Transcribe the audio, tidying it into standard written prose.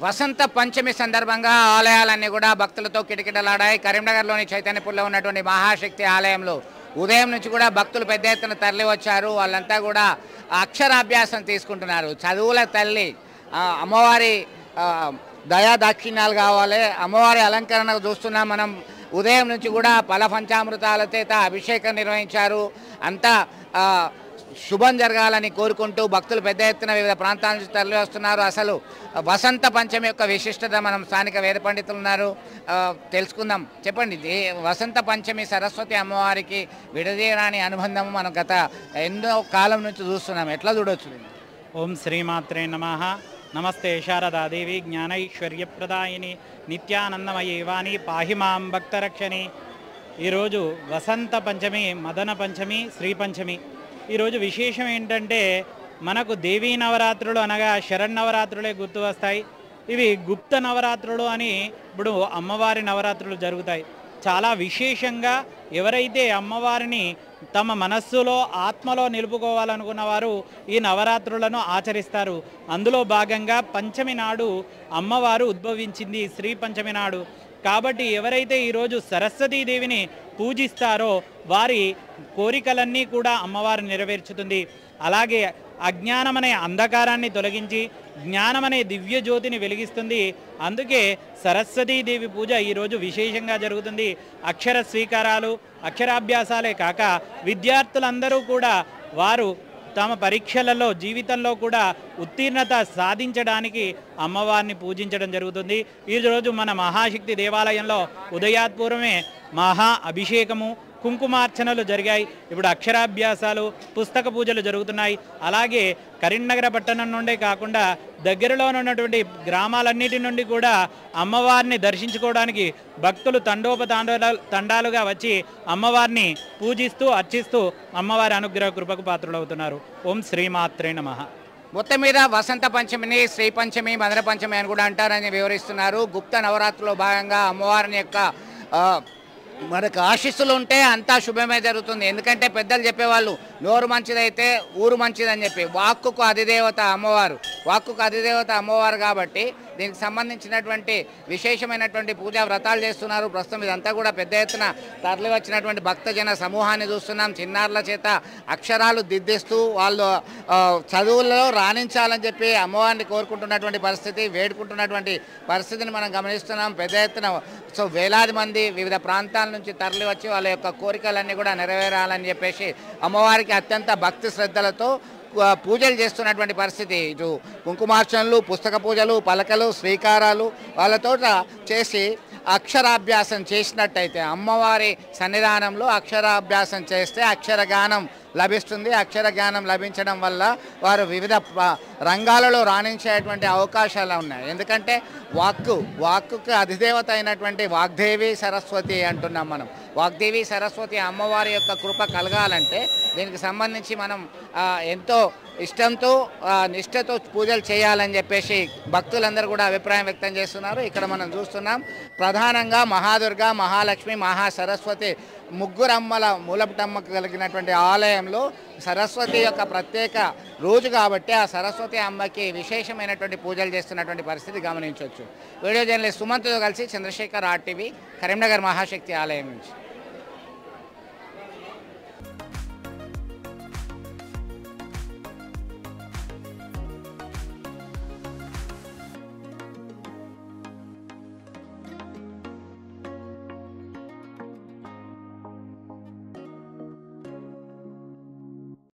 వసంత పంచమి సందర్భంగా ఆలయాలన్నీ కూడా భక్తులతో కిటకిటలాడాయి. కరీంనగర్లోని చైతన్యపూర్లో ఉన్నటువంటి మహాశక్తి ఆలయంలో ఉదయం నుంచి కూడా భక్తులు పెద్ద ఎత్తున తరలి వచ్చారు. వాళ్ళంతా కూడా అక్షరాభ్యాసం తీసుకుంటున్నారు. చదువుల తల్లి అమ్మవారి దయా దాక్షిణ్యాలు కావాలి. అమ్మవారి అలంకరణ చూస్తున్నాం మనం. ఉదయం నుంచి కూడా ఫల పంచామృతాల చేత అభిషేకం నిర్వహించారు. అంతా శుభం జరగాలని కోరుకుంటూ భక్తులు పెద్ద ఎత్తున వివిధ ప్రాంతాల నుంచి తరలి వస్తున్నారు. అసలు వసంత పంచమి యొక్క విశిష్టత మనం స్థానిక వేద పండితులు ఉన్నారు, తెలుసుకుందాం. చెప్పండి, వసంత పంచమి సరస్వతి అమ్మవారికి విడదీయరాని అనుబంధం మనం గత ఎన్నో కాలం నుంచి చూస్తున్నాం. ఎట్లా చూడవచ్చు? ఓం శ్రీమాత్రే నమః. నమస్తే శారదాదేవి జ్ఞానైశ్వర్యప్రదాయిని నిత్యానందమయీ వాణి పాహి మాం భక్తరక్షణి. ఈరోజు వసంత పంచమి, మదన పంచమి, శ్రీ పంచమి. ఈరోజు విశేషం ఏంటంటే మనకు దేవీ నవరాత్రులు అనగా శరన్నవరాత్రులే గుర్తు వస్తాయి. ఇవి గుప్త నవరాత్రులు అని ఇప్పుడు అమ్మవారి నవరాత్రులు జరుగుతాయి. చాలా విశేషంగా ఎవరైతే అమ్మవారిని తమ మనస్సులో ఆత్మలో నిలుపుకోవాలనుకున్న వారు ఈ నవరాత్రులను ఆచరిస్తారు. అందులో భాగంగా పంచమి నాడు అమ్మవారు ఉద్భవించింది, శ్రీ పంచమి నాడు. కాబట్టి ఎవరైతే ఈరోజు సరస్వతీదేవిని పూజిస్తారో వారి కోరికలన్నీ కూడా అమ్మవారు నెరవేర్చుతుంది. అలాగే అజ్ఞానమనే అంధకారాన్ని తొలగించి జ్ఞానమనే దివ్య జ్యోతిని వెలిగిస్తుంది. అందుకే సరస్వతీదేవి పూజ ఈరోజు విశేషంగా జరుగుతుంది. అక్షర స్వీకారాలు, అక్షరాభ్యాసాలే కాక విద్యార్థులందరూ కూడా వారు తమ పరీక్షలలో జీవితంలో కూడా ఉత్తీర్ణత సాధించడానికి అమ్మవారిని పూజించడం జరుగుతుంది. ఈరోజు మన మహాశక్తి దేవాలయంలో ఉదయాత్పూర్వమే మహా అభిషేకము, కుంకుమార్చనలు జరిగాయి. ఇప్పుడు అక్షరాభ్యాసాలు, పుస్తక పూజలు జరుగుతున్నాయి. అలాగే కరీంనగర్ పట్టణం నుండే కాకుండా దగ్గరలో ఉన్నటువంటి గ్రామాలన్నిటి నుండి కూడా అమ్మవారిని దర్శించుకోవడానికి భక్తులు తండాలుగా వచ్చి అమ్మవారిని పూజిస్తూ అర్చిస్తూ అమ్మవారి అనుగ్రహ కృపకు పాత్రులవుతున్నారు. ఓం శ్రీమాత్రే నమః. మొత్తం మీద వసంత పంచమిని శ్రీ పంచమి, మదన పంచమి అని కూడా అంటారని వివరిస్తున్నారు. గుప్త నవరాత్రిలో భాగంగా అమ్మవారిని యొక్క మనకు ఆశీస్సులు ఉంటే అంతా శుభమే జరుగుతుంది. ఎందుకంటే పెద్దలు చెప్పేవాళ్ళు నోరు మంచిదైతే ఊరు మంచిదని చెప్పి. వాక్కుకు అధిదేవత అమ్మవారు, వాక్కుకు అధిదేవత అమ్మవారు కాబట్టి దీనికి సంబంధించినటువంటి విశేషమైనటువంటి పూజా వ్రతాలు చేస్తున్నారు. ప్రస్తుతం ఇదంతా కూడా పెద్ద ఎత్తున తరలి వచ్చినటువంటి భక్తజన సమూహాన్ని చూస్తున్నాం. చిన్నారుల చేత అక్షరాలు దిద్దిస్తూ వాళ్ళు చదువుల్లో రాణించాలని చెప్పి అమ్మవారిని కోరుకుంటున్నటువంటి పరిస్థితి, వేడుకుంటున్నటువంటి పరిస్థితిని మనం గమనిస్తున్నాం. పెద్ద ఎత్తున వేలాది మంది వివిధ ప్రాంతాల నుంచి తరలి వచ్చి వాళ్ళ యొక్క కోరికలన్నీ కూడా నెరవేరాలని చెప్పేసి అమ్మవారికి అత్యంత భక్తి శ్రద్ధలతో పూజలు చేస్తున్నటువంటి పరిస్థితి. ఇటు కుంకుమార్చనలు, పుస్తక పూజలు, పలకలు, శ్రీకారాలు వాళ్ళతో చేసి అక్షరాభ్యాసం చేసినట్టయితే అమ్మవారి సన్నిధానంలో అక్షరాభ్యాసం చేస్తే అక్షరగానం లభిస్తుంది. అక్షరజ్ఞానం లభించడం వల్ల వారు వివిధ రంగాలలో రాణించేటువంటి అవకాశాలు ఉన్నాయి. ఎందుకంటే వాక్కుకు అధిదేవత అయినటువంటి వాగ్దేవి సరస్వతి అంటున్నాం మనం. వాగ్దేవి సరస్వతి అమ్మవారి యొక్క కృప కలగాలంటే దీనికి సంబంధించి మనం ఎంతో ఇష్టంతో నిష్ఠతో పూజలు చేయాలని చెప్పేసి భక్తులందరూ కూడా అభిప్రాయం వ్యక్తం చేస్తున్నారు. ఇక్కడ మనం చూస్తున్నాం ప్రధానంగా మహాదుర్గ, మహాలక్ష్మి, మహాసరస్వతి ముగ్గురమ్మల మూలపుటమ్మకు కలిగినటువంటి ఆలయంలో సరస్వతి యొక్క ప్రత్యేక రోజు కాబట్టి ఆ సరస్వతి అమ్మకి విశేషమైనటువంటి పూజలు చేస్తున్నటువంటి పరిస్థితి గమనించవచ్చు. వీడియో జర్నలిస్ట్ సుమంత్తో కలిసి చంద్రశేఖర్, RTV, కరీంనగర్ మహాశక్తి ఆలయం నుంచి.